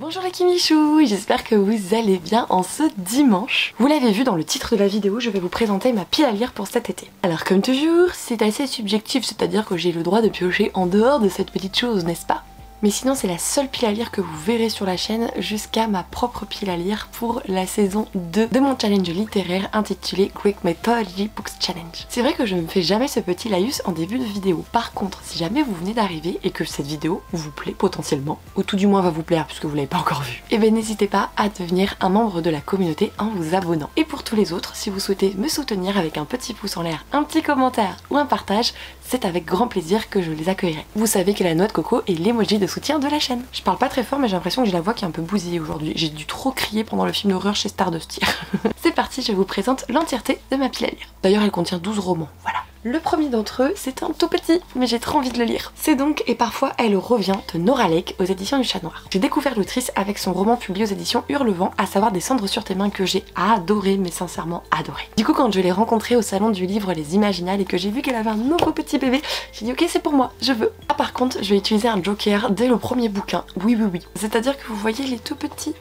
Bonjour les Kimichou, j'espère que vous allez bien en ce dimanche. Vous l'avez vu dans le titre de la vidéo, je vais vous présenter ma pile à lire pour cet été. Alors comme toujours, c'est assez subjectif, c'est-à-dire que j'ai le droit de piocher en dehors de cette petite chose, n'est-ce pas? Mais sinon c'est la seule pile à lire que vous verrez sur la chaîne jusqu'à ma propre pile à lire pour la saison 2 de mon challenge littéraire intitulé Greek Mythology Books Challenge. C'est vrai que je ne fais jamais ce petit laïus en début de vidéo. Par contre, si jamais vous venez d'arriver et que cette vidéo vous plaît potentiellement, ou tout du moins va vous plaire puisque vous l'avez pas encore vue, et bien n'hésitez pas à devenir un membre de la communauté en vous abonnant. Et pour tous les autres, si vous souhaitez me soutenir avec un petit pouce en l'air, un petit commentaire ou un partage, c'est avec grand plaisir que je les accueillerai. Vous savez que la noix de coco est l'emoji de soutien de la chaîne. Je parle pas très fort mais j'ai l'impression que j'ai la voix qui est un peu bousillée aujourd'hui. J'ai dû trop crier pendant le film d'horreur chez Stardust hier. C'est parti, je vous présente l'entièreté de ma pile à lire. D'ailleurs elle contient 12 romans, voilà. Le premier d'entre eux, c'est un tout petit, mais j'ai trop envie de le lire. C'est donc Et parfois elle revient de Nora Lake aux éditions du Chat Noir. J'ai découvert l'autrice avec son roman publié aux éditions Hurlevent, à savoir Des cendres sur tes mains, que j'ai adoré, mais sincèrement adoré. Du coup quand je l'ai rencontrée au salon du livre Les Imaginales et que j'ai vu qu'elle avait un nouveau petit bébé, j'ai dit ok c'est pour moi, je veux. Ah par contre je vais utiliser un joker dès le premier bouquin, oui. C'est-à-dire que vous voyez les tout petits,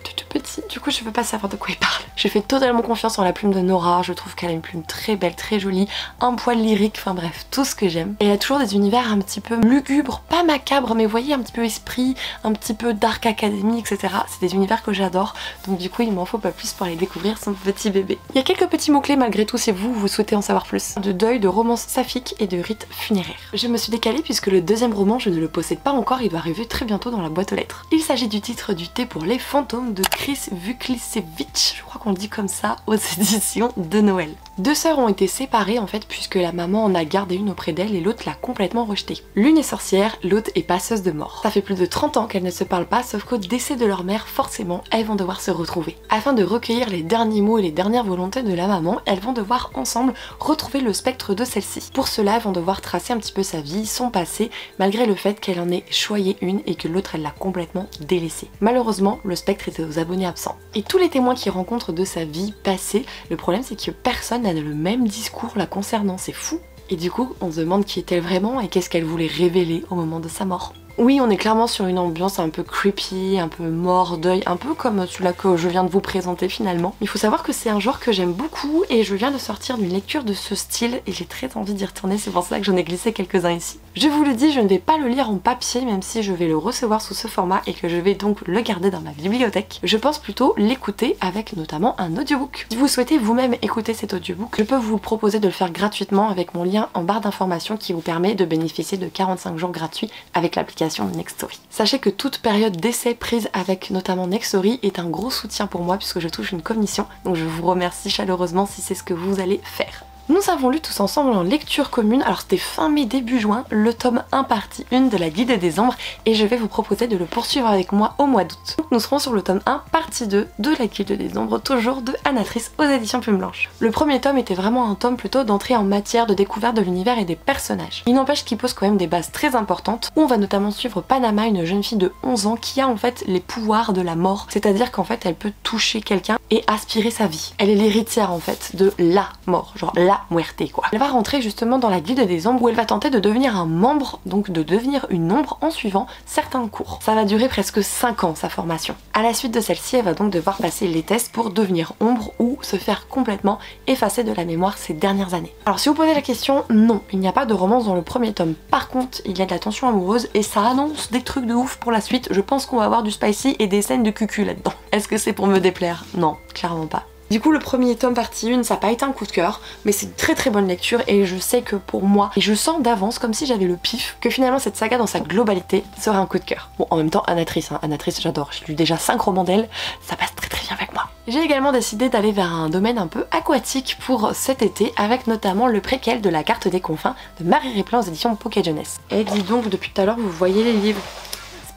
du coup je veux pas savoir de quoi il parle. Je fais totalement confiance en la plume de Nora, je trouve qu'elle a une plume très belle, très jolie, un poil lyrique, enfin bref, tout ce que j'aime. Et elle a toujours des univers un petit peu lugubres, pas macabres, mais vous voyez, un petit peu esprit, un petit peu dark academy, etc. C'est des univers que j'adore, donc du coup il m'en faut pas plus pour aller découvrir son petit bébé. Il y a quelques petits mots-clés malgré tout si vous souhaitez en savoir plus. De deuil, de romance saphique et de rites funéraires. Je me suis décalée puisque le deuxième roman, je ne le possède pas encore, il doit arriver très bientôt dans la boîte aux lettres. Il s'agit du titre du thé pour les fantômes de Chris Vuklisevich, je crois qu'on le dit comme ça, aux éditions de Noël. Deux sœurs ont été séparées en fait puisque la maman en a gardé une auprès d'elle et l'autre l'a complètement rejetée. L'une est sorcière, l'autre est passeuse de mort. Ça fait plus de 30 ans qu'elles ne se parlent pas, sauf qu'au décès de leur mère, forcément, elles vont devoir se retrouver. Afin de recueillir les derniers mots et les dernières volontés de la maman, elles vont devoir ensemble retrouver le spectre de celle-ci. Pour cela, elles vont devoir tracer un petit peu sa vie, son passé, malgré le fait qu'elle en ait choyé une et que l'autre elle l'a complètement délaissée. Malheureusement, le spectre était aux abonnés absents. Et tous les témoins qui rencontrent de sa vie passée, le problème c'est que personne n'a le même discours la concernant, c'est fou. Et du coup, on se demande qui est-elle vraiment et qu'est-ce qu'elle voulait révéler au moment de sa mort. Oui, on est clairement sur une ambiance un peu creepy, un peu mort, deuil, un peu comme celui-là que je viens de vous présenter finalement. Il faut savoir que c'est un genre que j'aime beaucoup et je viens de sortir d'une lecture de ce style et j'ai très envie d'y retourner, c'est pour ça que j'en ai glissé quelques-uns ici. Je vous le dis, je ne vais pas le lire en papier même si je vais le recevoir sous ce format et que je vais donc le garder dans ma bibliothèque. Je pense plutôt l'écouter avec notamment un audiobook. Si vous souhaitez vous-même écouter cet audiobook, je peux vous proposer de le faire gratuitement avec mon lien en barre d'informations qui vous permet de bénéficier de 45 jours gratuits avec l'application Nextory. Sachez que toute période d'essai prise avec notamment Nextory est un gros soutien pour moi puisque je touche une commission, donc je vous remercie chaleureusement si c'est ce que vous allez faire. Nous avons lu tous ensemble en lecture commune, alors c'était fin mai début juin, le tome 1 partie 1 de la Guilde des Ombres et je vais vous proposer de le poursuivre avec moi au mois d'août. Nous serons sur le tome 1 partie 2 de la Guilde des Ombres, toujours de Anatrice aux éditions Plume Blanche. Le premier tome était vraiment un tome plutôt d'entrée en matière de découverte de l'univers et des personnages. Il n'empêche qu'il pose quand même des bases très importantes où on va notamment suivre Panama, une jeune fille de 11 ans qui a en fait les pouvoirs de la mort, c'est-à-dire qu'en fait elle peut toucher quelqu'un et aspirer sa vie. Elle est l'héritière en fait de la mort, genre la muerte quoi. Elle va rentrer justement dans la Guilde des Ombres où elle va tenter de devenir un membre, donc de devenir une ombre en suivant certains cours. Ça va durer presque 5 ans sa formation. À la suite de celle-ci, elle va donc devoir passer les tests pour devenir ombre ou se faire complètement effacer de la mémoire ces dernières années. Alors si vous posez la question, non, il n'y a pas de romance dans le premier tome. Par contre, il y a de la tension amoureuse et ça annonce des trucs de ouf pour la suite. Je pense qu'on va avoir du spicy et des scènes de cucu là-dedans. Est-ce que c'est pour me déplaire? Non, clairement pas. Du coup le premier tome partie 1 ça n'a pas été un coup de cœur mais c'est une très très bonne lecture et je sais que pour moi, et je sens d'avance comme si j'avais le pif, que finalement cette saga dans sa globalité serait un coup de cœur. Bon en même temps Anatrice, Anatrice j'adore, j'ai lu déjà 5 romans d'elle, ça passe très très bien avec moi. J'ai également décidé d'aller vers un domaine un peu aquatique pour cet été avec notamment le préquel de La Carte des Confins de Marie Replin aux éditions Pocket Jeunesse. Et dis donc depuis tout à l'heure vous voyez les livres.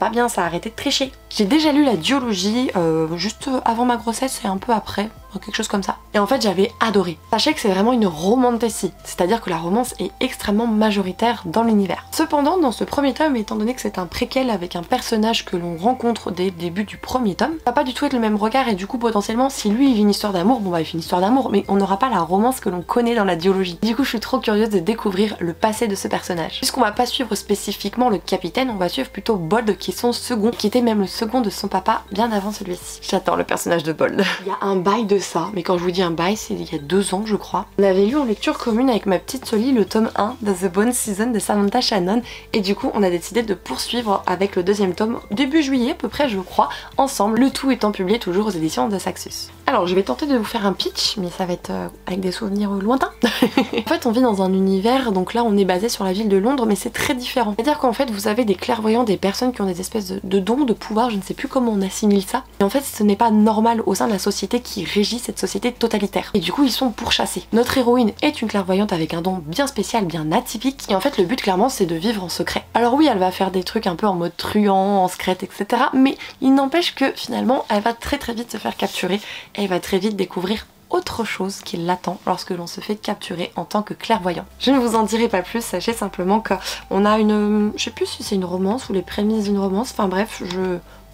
Pas bien, ça a arrêté de tricher. J'ai déjà lu la duologie juste avant ma grossesse et un peu après, quelque chose comme ça. Et en fait j'avais adoré. Sachez que c'est vraiment une romantasy, c'est-à-dire que la romance est extrêmement majoritaire dans l'univers. Cependant dans ce premier tome, étant donné que c'est un préquel avec un personnage que l'on rencontre dès le début du premier tome, ça va pas du tout être le même regard et du coup potentiellement si lui il vit une histoire d'amour, bon bah il fait une histoire d'amour mais on n'aura pas la romance que l'on connaît dans la duologie. Du coup je suis trop curieuse de découvrir le passé de ce personnage. Puisqu'on va pas suivre spécifiquement le capitaine, on va suivre plutôt Bold qui est son second, qui était même le seul second de son papa bien avant celui-ci. J'adore le personnage de Bold. Il y a un bail de ça, mais quand je vous dis un bail, c'est il y a 2 ans je crois. On avait lu en lecture commune avec ma petite Soli le tome 1 de The Bone Season de Samantha Shannon et du coup on a décidé de poursuivre avec le 2e tome début juillet à peu près je crois, ensemble, le tout étant publié toujours aux éditions de Saxus. Alors je vais tenter de vous faire un pitch, mais ça va être avec des souvenirs lointains. En fait on vit dans un univers, donc là on est basé sur la ville de Londres, mais c'est très différent. C'est-à-dire qu'en fait vous avez des clairvoyants, des personnes qui ont des espèces de dons, de pouvoirs, je ne sais plus comment on assimile ça. Et en fait ce n'est pas normal au sein de la société qui régit cette société totalitaire. Et du coup ils sont pourchassés. Notre héroïne est une clairvoyante avec un don bien spécial, bien atypique. Et en fait le but clairement c'est de vivre en secret. Alors oui elle va faire des trucs un peu en mode truand, en secrète, etc. Mais il n'empêche que finalement elle va très vite se faire capturer. Et elle va très vite découvrir autre chose qui l'attend lorsque l'on se fait capturer en tant que clairvoyant. Je ne vous en dirai pas plus, sachez simplement qu'on a une... je sais plus si c'est une romance ou les prémices d'une romance, enfin bref,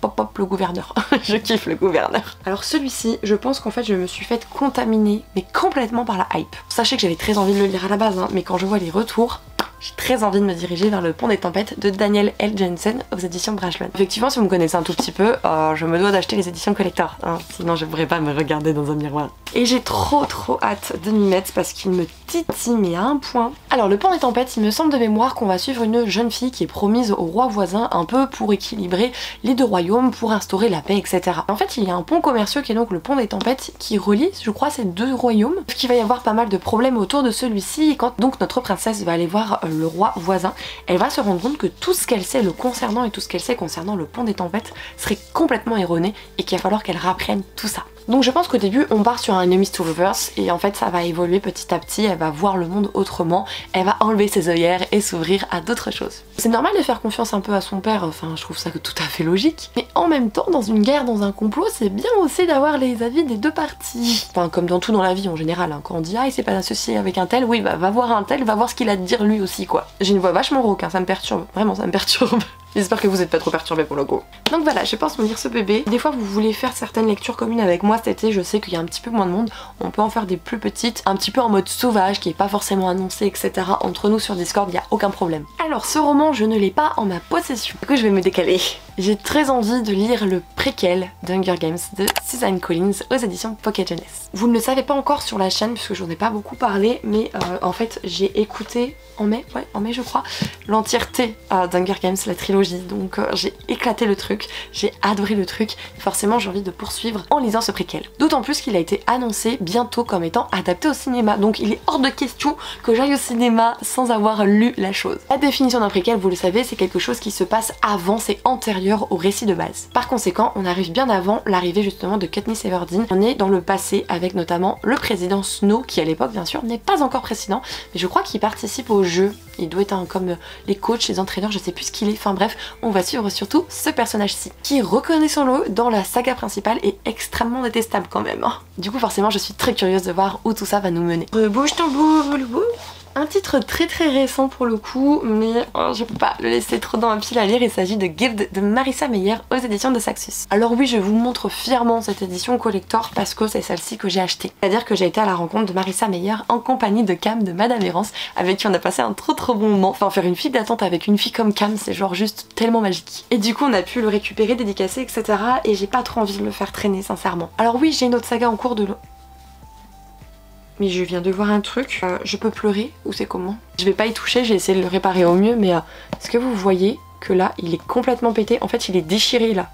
pop le gouverneur. Je kiffe le gouverneur. Alors celui-ci, je pense qu'en fait je me suis faite contaminer, mais complètement par la hype. Sachez que j'avais très envie de le lire à la base, hein, mais quand je vois les retours, j'ai très envie de me diriger vers Le Pont des Tempêtes de Daniel L. Jensen aux éditions Brajlon. Effectivement, si vous me connaissez un tout petit peu, je me dois d'acheter les éditions collector, hein, sinon je ne pourrais pas me regarder dans un miroir. Et j'ai trop hâte de m'y mettre parce qu'il me titille mais à un point. Alors Le Pont des Tempêtes, il me semble de mémoire qu'on va suivre une jeune fille qui est promise au roi voisin un peu pour équilibrer les 2 royaumes, pour instaurer la paix, etc. En fait, il y a un pont commerciaux qui est donc le Pont des Tempêtes qui relie, je crois, ces 2 royaumes. Il va y avoir pas mal de problèmes autour de celui-ci et quand donc notre princesse va aller voir le roi voisin, elle va se rendre compte que tout ce qu'elle sait le concernant et tout ce qu'elle sait concernant le Pont des Tempêtes serait complètement erroné et qu'il va falloir qu'elle rapprenne tout ça. Donc je pense qu'au début on part sur un enemies to lovers et en fait ça va évoluer petit à petit, elle va voir le monde autrement, elle va enlever ses œillères et s'ouvrir à d'autres choses. C'est normal de faire confiance un peu à son père, enfin je trouve ça tout à fait logique, mais en même temps dans une guerre, dans un complot, c'est bien aussi d'avoir les avis des 2 parties. Enfin comme dans tout dans la vie en général, hein. Quand on dit ah il s'est pas associé avec un tel, oui bah va voir un tel, va voir ce qu'il a à te dire lui aussi quoi. J'ai une voix vachement rauque, hein, ça me perturbe, vraiment ça me perturbe. J'espère que vous n'êtes pas trop perturbés pour le coup. Donc voilà, je pense me lire ce bébé. Des fois vous voulez faire certaines lectures communes avec moi cet été, je sais qu'il y a un petit peu moins de monde, on peut en faire des plus petites, un petit peu en mode sauvage, qui est pas forcément annoncé, etc. Entre nous sur Discord, il n'y a aucun problème. Alors ce roman, je ne l'ai pas en ma possession. Du coup je vais me décaler. J'ai très envie de lire le préquel d'Hunger Games de Suzanne Collins aux éditions Pocket Jeunesse. Vous ne le savez pas encore sur la chaîne puisque j'en ai pas beaucoup parlé, mais en fait j'ai écouté en mai je crois, l'entièreté d'Hunger Games, la trilogie, donc j'ai éclaté le truc, j'ai adoré le truc, et forcément j'ai envie de poursuivre en lisant ce préquel. D'autant plus qu'il a été annoncé bientôt comme étant adapté au cinéma, donc il est hors de question que j'aille au cinéma sans avoir lu la chose. La définition d'un préquel, vous le savez, c'est quelque chose qui se passe avant, c'est antérieur au récit de base. Par conséquent, on arrive bien avant l'arrivée justement de Katniss Everdeen, on est dans le passé avec notamment le président Snow, qui à l'époque bien sûr n'est pas encore président, mais je crois qu'il participe au jeu. Il doit être comme les coachs, les entraîneurs, je sais plus ce qu'il est, enfin bref, on va suivre surtout ce personnage-ci, qui, reconnaissons-le, dans la saga principale est extrêmement détestable quand même. Du coup forcément je suis très curieuse de voir où tout ça va nous mener. Bouge ton boule. Un titre très récent pour le coup, mais je peux pas le laisser trop dans ma pile à lire, il s'agit de Gift de Marissa Meyer aux éditions de Saxus. Alors oui, je vous montre fièrement cette édition collector parce que c'est celle-ci que j'ai achetée. C'est-à-dire que j'ai été à la rencontre de Marissa Meyer en compagnie de Cam de Madame Errance, avec qui on a passé un trop bon moment. Enfin, faire une file d'attente avec une fille comme Cam, c'est genre juste tellement magique. Et du coup, on a pu le récupérer, dédicacer, etc. Et j'ai pas trop envie de le faire traîner, sincèrement. Alors oui, j'ai une autre saga en cours de... Mais je viens de voir un truc, je peux pleurer ou c'est comment? Je vais pas y toucher, j'ai essayé de le réparer au mieux, mais est-ce que vous voyez que là, il est complètement pété? En fait, il est déchiré là.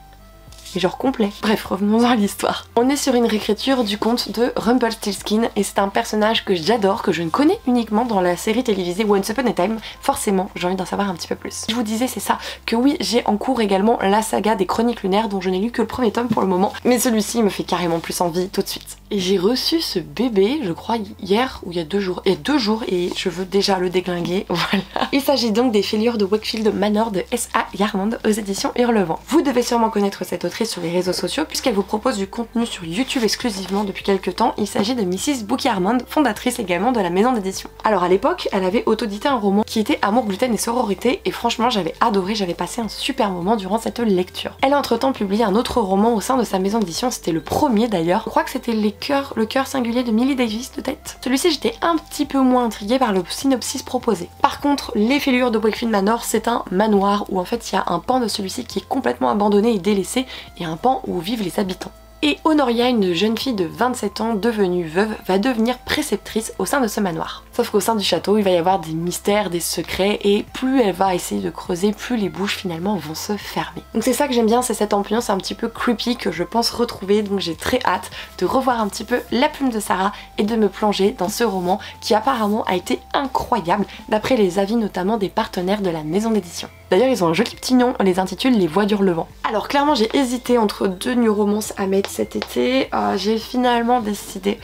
Et genre complet. Bref, revenons à l'histoire. On est sur une réécriture du conte de Rumpelstiltskin et c'est un personnage que j'adore, que je ne connais uniquement dans la série télévisée Once Upon a Time. Forcément, j'ai envie d'en savoir un petit peu plus. Je vous disais, c'est ça, que oui, j'ai en cours également la saga des Chroniques Lunaires dont je n'ai lu que le premier tome pour le moment, mais celui-ci me fait carrément plus envie tout de suite. Et j'ai reçu ce bébé, je crois, hier ou il y a 2 jours. Il y a 2 jours et je veux déjà le déglinguer, voilà. Il s'agit donc des Fêlures de Wakefield Manor de S.A. Yarmand aux éditions Hurlevent. Vous devez sûrement connaître cette autrice illustratrice sur les réseaux sociaux puisqu'elle vous propose du contenu sur YouTube exclusivement depuis quelques temps. Il s'agit de Mrs. Bookie Armand, fondatrice également de la maison d'édition. Alors à l'époque, elle avait auto-édité un roman qui était Amour, gluten et sororité et franchement j'avais adoré, j'avais passé un super moment durant cette lecture. Elle a entre-temps publié un autre roman au sein de sa maison d'édition, c'était le premier d'ailleurs. Je crois que c'était le cœur singulier de Millie Davis de tête. Celui-ci j'étais un petit peu moins intriguée par le synopsis proposé. Par contre, les fêlures de Wakefield Manor, c'est un manoir où en fait il y a un pan de celui-ci qui est complètement abandonné et délaissé et un pan où vivent les habitants. Et Honoria, une jeune fille de 27 ans devenue veuve, va devenir préceptrice au sein de ce manoir. Sauf qu'au sein du château, il va y avoir des mystères, des secrets, et plus elle va essayer de creuser, plus les bouches finalement vont se fermer. Donc c'est ça que j'aime bien, c'est cette ambiance un petit peu creepy que je pense retrouver, donc j'ai très hâte de revoir un petit peu La Plume de Sarah et de me plonger dans ce roman qui apparemment a été incroyable, d'après les avis notamment des partenaires de la maison d'édition. D'ailleurs ils ont un joli petit nom, on les intitule Les Voix d'Hurlevent. Alors clairement j'ai hésité entre deux new romances à mettre cet été, j'ai finalement décidé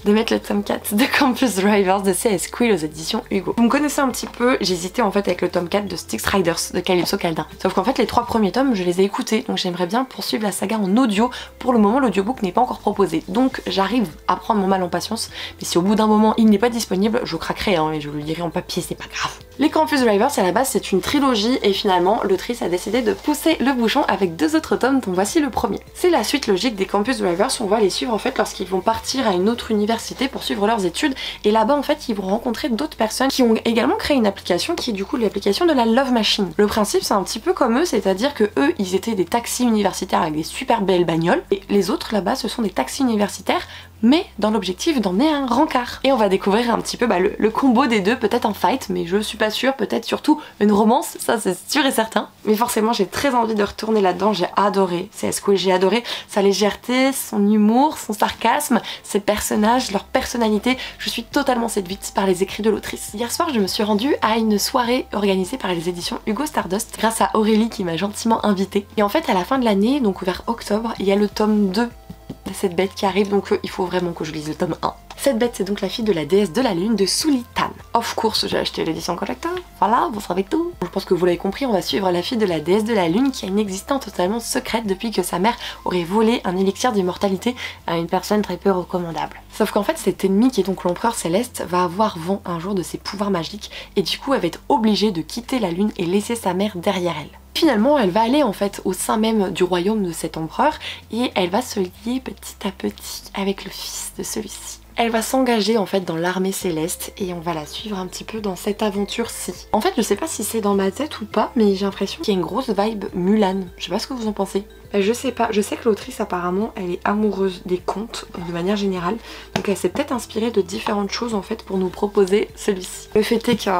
de mettre le tome 4 de Campus Drivers de C.S. Quill aux éditions Hugo. Vous me connaissez un petit peu, j'hésitais en fait avec le tome 4 de Styx Riders de Calypso Caldin. Sauf qu'en fait les 3 premiers tomes je les ai écoutés, donc j'aimerais bien poursuivre la saga en audio. Pour le moment l'audiobook n'est pas encore proposé, donc j'arrive à prendre mon mal en patience, mais si au bout d'un moment il n'est pas disponible, je craquerai et je le lirai en papier, c'est pas grave. Les Campus Drivers à la base c'est une trilogie et finalement l'autrice a décidé de pousser le bouchon avec 2 autres tomes dont voici le premier. C'est la suite logique des Campus Drivers, on va les suivre en fait lorsqu'ils vont partir à une autre université pour suivre leurs études et là-bas en fait ils vont rencontrer d'autres personnes qui ont également créé une application qui est du coup l'application de la Love Machine. Le principe c'est un petit peu comme eux, c'est-à-dire que eux ils étaient des taxis universitaires avec des super belles bagnoles et les autres là-bas ce sont des taxis universitaires mais dans l'objectif d'emmener un rencard. Et on va découvrir un petit peu le combo des deux, peut-être un fight, mais je suis pas sûre, peut-être surtout une romance, ça c'est sûr et certain. Mais forcément j'ai très envie de retourner là-dedans, j'ai adoré C.S. Quill, j'ai adoré sa légèreté, son humour, son sarcasme, ses personnages, leur personnalité, je suis totalement séduite par les écrits de l'autrice. Hier soir je me suis rendue à une soirée organisée par les éditions Hugo Stardust, grâce à Aurélie qui m'a gentiment invitée. Et en fait à la fin de l'année, donc vers octobre, il y a le tome 2 de cette bête qui arrive, donc il faut vraiment que je lise le tome 1. Cette bête c'est donc la fille de la déesse de la lune de Sulitan. Of course j'ai acheté l'édition collector, voilà, vous savez tout. Je pense que vous l'avez compris, on va suivre la fille de la déesse de la lune qui a une existence totalement secrète depuis que sa mère aurait volé un élixir d'immortalité à une personne très peu recommandable. Sauf qu'en fait cet ennemi qui est donc l'empereur céleste va avoir vent un jour de ses pouvoirs magiques et du coup elle va être obligée de quitter la lune et laisser sa mère derrière elle. Finalement, elle va aller en fait au sein même du royaume de cet empereur et elle va se lier petit à petit avec le fils de celui-ci. Elle va s'engager en fait dans l'armée céleste et on va la suivre un petit peu dans cette aventure-ci. En fait, je sais pas si c'est dans ma tête ou pas, mais j'ai l'impression qu'il y a une grosse vibe Mulan. Je sais pas ce que vous en pensez. Je sais pas, je sais que l'autrice apparemment elle est amoureuse des contes de manière générale, donc elle s'est peut-être inspirée de différentes choses en fait pour nous proposer celui-ci. Le fait est que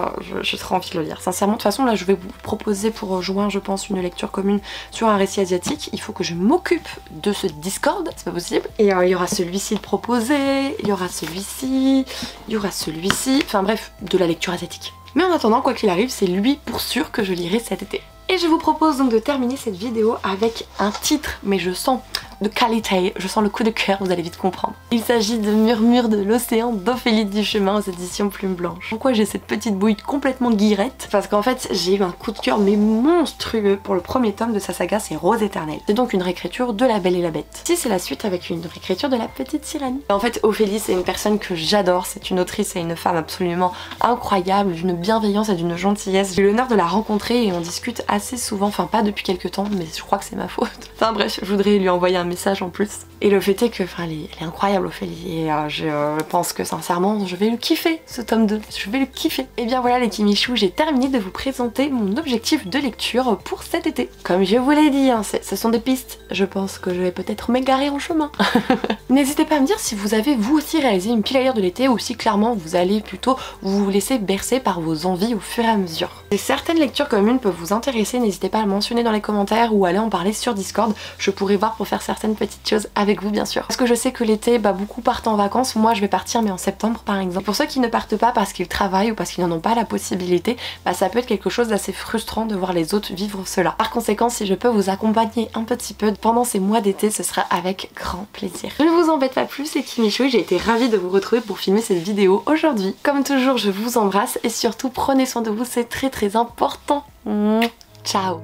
je serais envie de le lire. Sincèrement, de toute façon là je vais vous proposer pour juin je pense une lecture commune sur un récit asiatique. Il faut que je m'occupe de ce Discord, c'est pas possible. Et il y aura celui-ci de proposé, il y aura celui-ci, il y aura celui-ci, enfin bref, de la lecture asiatique. Mais en attendant, quoi qu'il arrive, c'est lui pour sûr que je lirai cet été. Et je vous propose donc de terminer cette vidéo avec un titre, mais je sens de qualité, je sens le coup de cœur, vous allez vite comprendre. Il s'agit de Murmure de l'océan d'Ophélie Duchemin aux éditions Plume Blanche. Pourquoi j'ai cette petite bouille complètement guirette? Parce qu'en fait j'ai eu un coup de cœur mais monstrueux pour le premier tome de sa saga, c'est Rose éternelle. C'est donc une réécriture de La Belle et la Bête. Ici c'est la suite avec une réécriture de La Petite Sirène. En fait Ophélie c'est une personne que j'adore, c'est une autrice et une femme absolument incroyable, d'une bienveillance et d'une gentillesse. J'ai eu l'honneur de la rencontrer et on discute assez souvent, enfin pas depuis quelques temps mais je crois que c'est ma faute. Enfin bref, je voudrais lui envoyer un message en plus. Et le fait est que elle est incroyable Ophélie et je pense que sincèrement je vais le kiffer ce tome 2, je vais le kiffer. Et bien voilà les Kimichou, j'ai terminé de vous présenter mon objectif de lecture pour cet été. Comme je vous l'ai dit, hein, ce sont des pistes, je pense que je vais peut-être m'égarer en chemin. N'hésitez pas à me dire si vous avez vous aussi réalisé une pile à lire de l'été ou si clairement vous allez plutôt vous laisser bercer par vos envies au fur et à mesure. Et certaines lectures communes peuvent vous intéresser, n'hésitez pas à le mentionner dans les commentaires ou aller en parler sur Discord, je pourrais voir pour faire certaines petites choses avec vous bien sûr. Parce que je sais que l'été, beaucoup partent en vacances, moi je vais partir mais en septembre par exemple. Et pour ceux qui ne partent pas parce qu'ils travaillent ou parce qu'ils n'en ont pas la possibilité, ça peut être quelque chose d'assez frustrant de voir les autres vivre cela. Par conséquent, si je peux vous accompagner un petit peu pendant ces mois d'été, ce sera avec grand plaisir. Je ne vous embête pas plus les Kimichou, j'ai été ravie de vous retrouver pour filmer cette vidéo aujourd'hui. Comme toujours, je vous embrasse et surtout prenez soin de vous, c'est très important. Ciao.